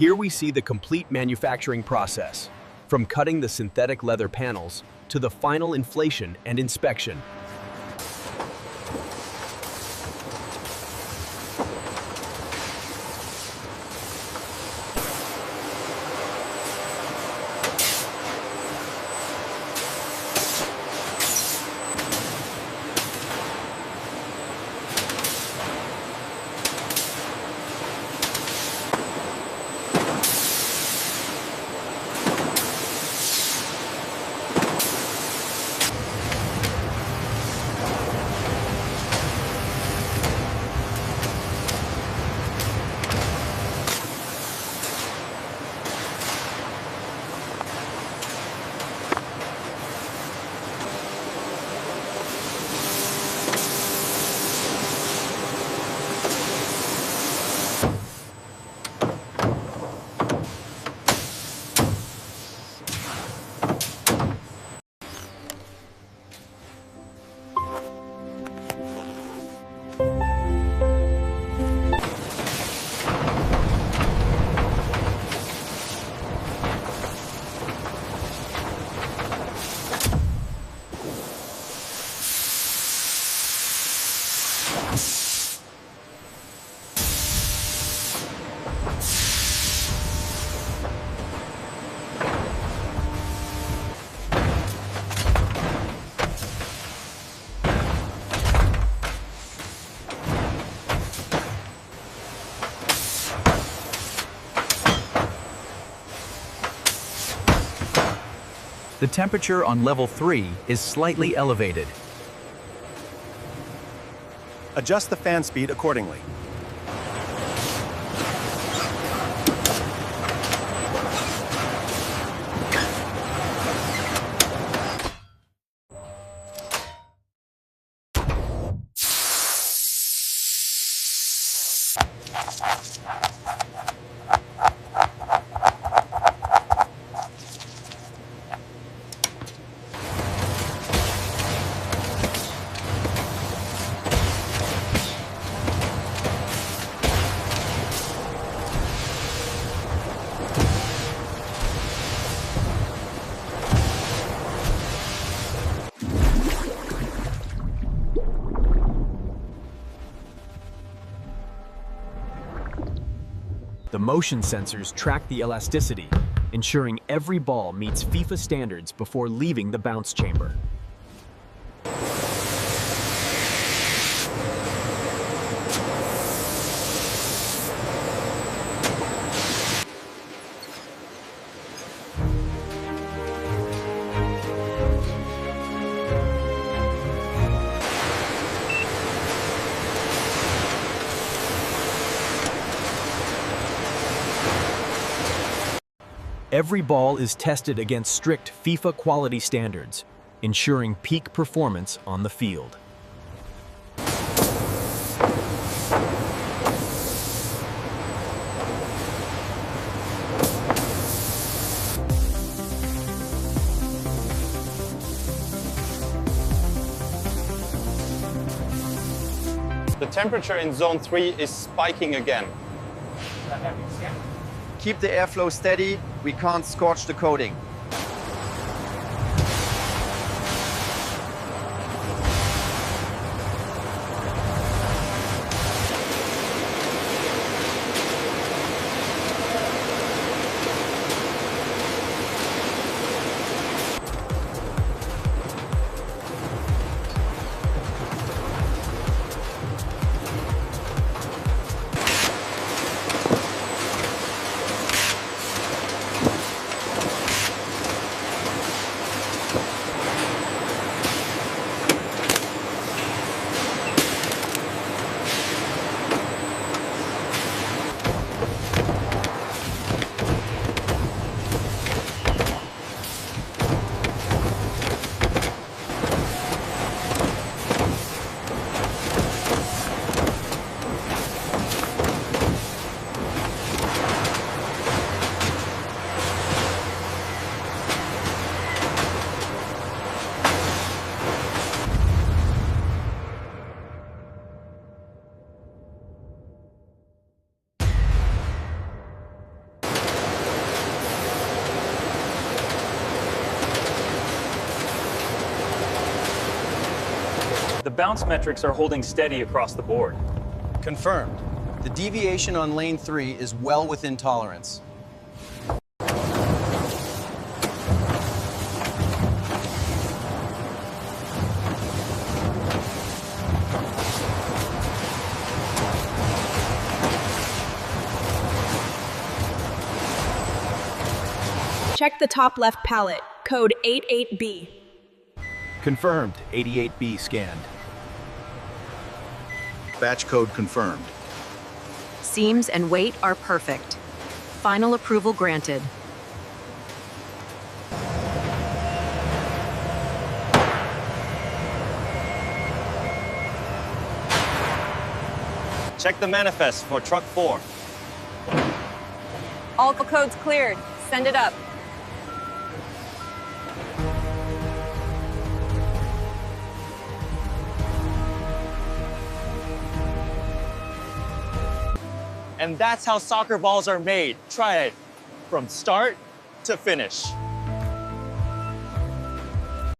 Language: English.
Here we see the complete manufacturing process, from cutting the synthetic leather panels to the final inflation and inspection. The temperature on level 3 is slightly elevated. Adjust the fan speed accordingly. The motion sensors track the elasticity, ensuring every ball meets FIFA standards before leaving the bounce chamber. Every ball is tested against strict FIFA quality standards, ensuring peak performance on the field. The temperature in zone 3 is spiking again. Keep the airflow steady, we can't scorch the coating. The bounce metrics are holding steady across the board. Confirmed. The deviation on lane 3 is well within tolerance. Check the top left pallet, code 88B. Confirmed. 88B scanned. Batch code confirmed. Seams and weight are perfect. Final approval granted. Check the manifest for truck 4. All codes cleared. Send it up. And that's how soccer balls are made. Try it from start to finish.